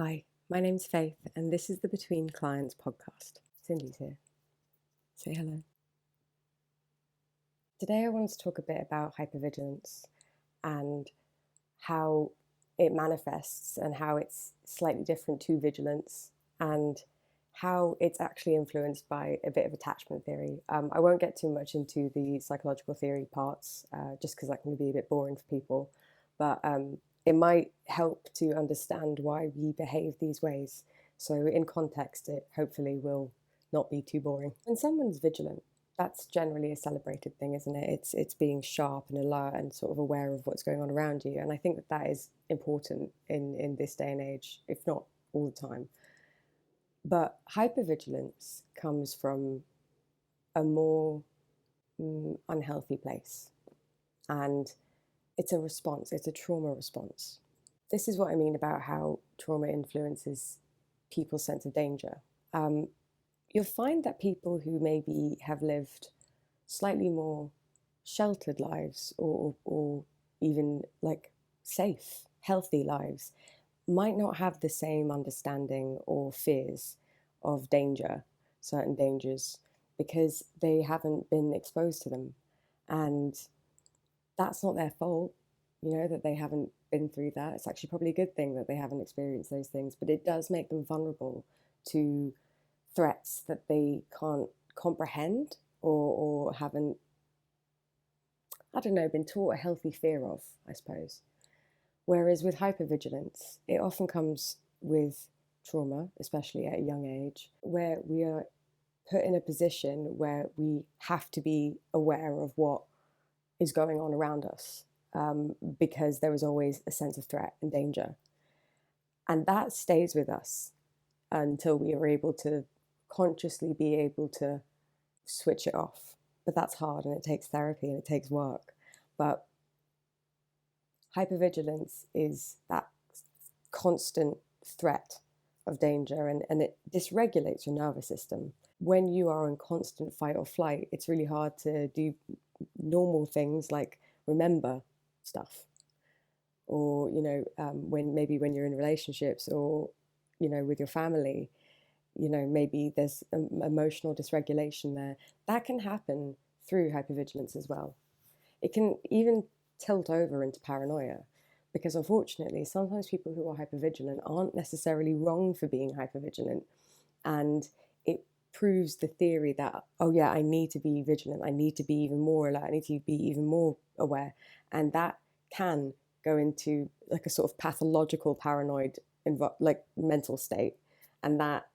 Hi, my name's Faith, and this is the Between Clients podcast. Cindy's here. Say hello. Today, I wanted to talk a bit about hypervigilance and how it manifests and how it's slightly different to vigilance and how it's actually influenced by a bit of attachment theory. I won't get too much into the psychological theory parts just because that can be a bit boring for people, but it might help to understand why we behave these ways. So in context, it hopefully will not be too boring. When someone's vigilant, that's generally a celebrated thing, isn't it? It's being sharp and alert and sort of aware of what's going on around you. And I think that is important in this day and age, if not all the time. But hypervigilance comes from a more unhealthy place. And it's a response, it's a trauma response. This is what I mean about how trauma influences people's sense of danger. You'll find that people who maybe have lived slightly more sheltered lives or even like safe, healthy lives might not have the same understanding or fears of danger, certain dangers, because they haven't been exposed to them. And that's not their fault, that they haven't been through that. It's actually probably a good thing that they haven't experienced those things, but it does make them vulnerable to threats that they can't comprehend or haven't, I don't know, been taught a healthy fear of, I suppose. Whereas with hypervigilance, it often comes with trauma, especially at a young age, where we are put in a position where we have to be aware of what is going on around us, because there is always a sense of threat and danger. And that stays with us until we are able to consciously be able to switch it off. But that's hard, and it takes therapy and it takes work. But hypervigilance is that constant threat of danger, and it dysregulates your nervous system. When you are in constant fight or flight, it's really hard to do normal things like remember stuff, or when you're in relationships, or with your family, maybe there's emotional dysregulation there. That can happen through hypervigilance as well. It can even tilt over into paranoia, because unfortunately sometimes people who are hypervigilant aren't necessarily wrong for being hypervigilant, and it proves the theory that, oh yeah, I need to be vigilant, I need to be even more alert, I need to be even more aware. And that can go into like a sort of pathological paranoid like mental state, and that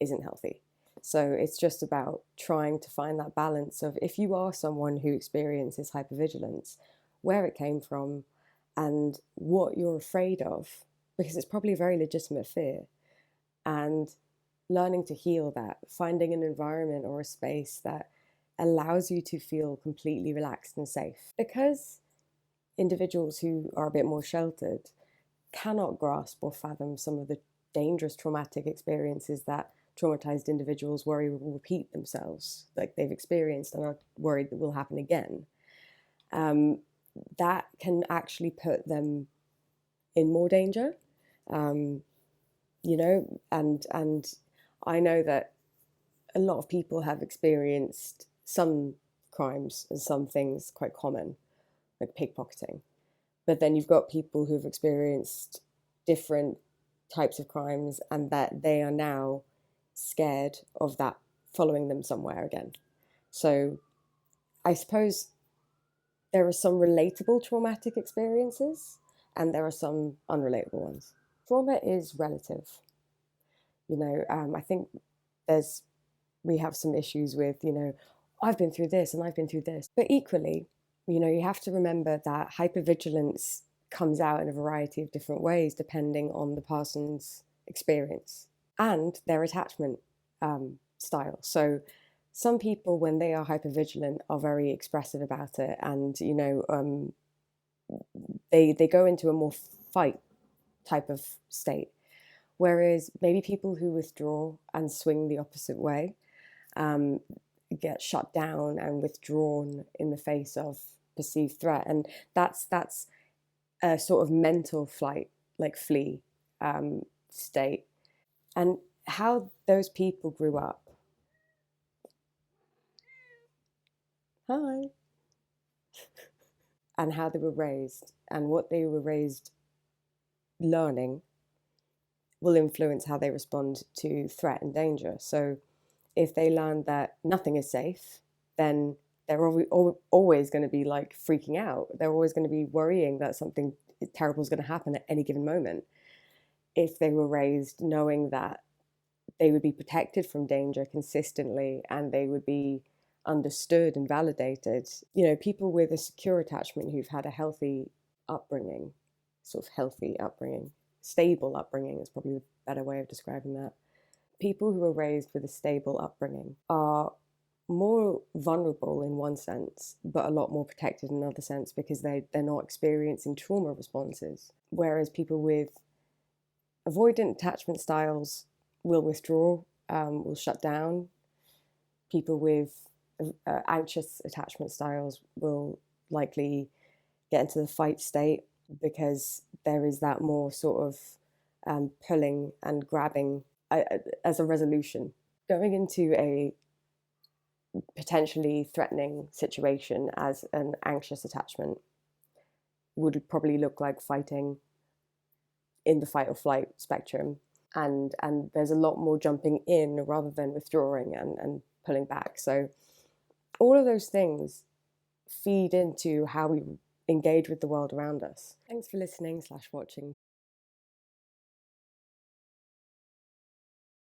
isn't healthy. So it's just about trying to find that balance of, if you are someone who experiences hypervigilance, where it came from and what you're afraid of, because it's probably a very legitimate fear, and learning to heal that, finding an environment or a space that allows you to feel completely relaxed and safe. Because individuals who are a bit more sheltered cannot grasp or fathom some of the dangerous traumatic experiences that traumatized individuals worry will repeat themselves, like they've experienced and are worried that will happen again. That can actually put them in more danger, and I know that a lot of people have experienced some crimes and some things quite common, like pickpocketing. But then you've got people who've experienced different types of crimes, and that they are now scared of that following them somewhere again. So I suppose there are some relatable traumatic experiences, and there are some unrelatable ones. Trauma is relative. I think we have some issues with, I've been through this and I've been through this. But equally, you have to remember that hypervigilance comes out in a variety of different ways depending on the person's experience and their attachment style. So some people, when they are hypervigilant, are very expressive about it, and they go into a more fight type of state. Whereas maybe people who withdraw and swing the opposite way get shut down and withdrawn in the face of perceived threat, and that's a sort of mental flight, like flee. state, and how those people grew up. Hi. And how they were raised and what they were raised learning will influence how they respond to threat and danger. So if they learn that nothing is safe, then they're always going to be like freaking out. They're always going to be worrying that something terrible is going to happen at any given moment. If they were raised knowing that they would be protected from danger consistently and they would be understood and validated, people with a secure attachment who've had a healthy upbringing, stable upbringing is probably a better way of describing that. People who are raised with a stable upbringing are more vulnerable in one sense, but a lot more protected in another sense because they're not experiencing trauma responses. Whereas people with avoidant attachment styles will withdraw, will shut down. People with anxious attachment styles will likely get into the fight state because there is that more sort of pulling and grabbing as a resolution. Going into a potentially threatening situation as an anxious attachment would probably look like fighting in the fight or flight spectrum. And there's a lot more jumping in rather than withdrawing and pulling back. So all of those things feed into how we engage with the world around us. Thanks for listening/watching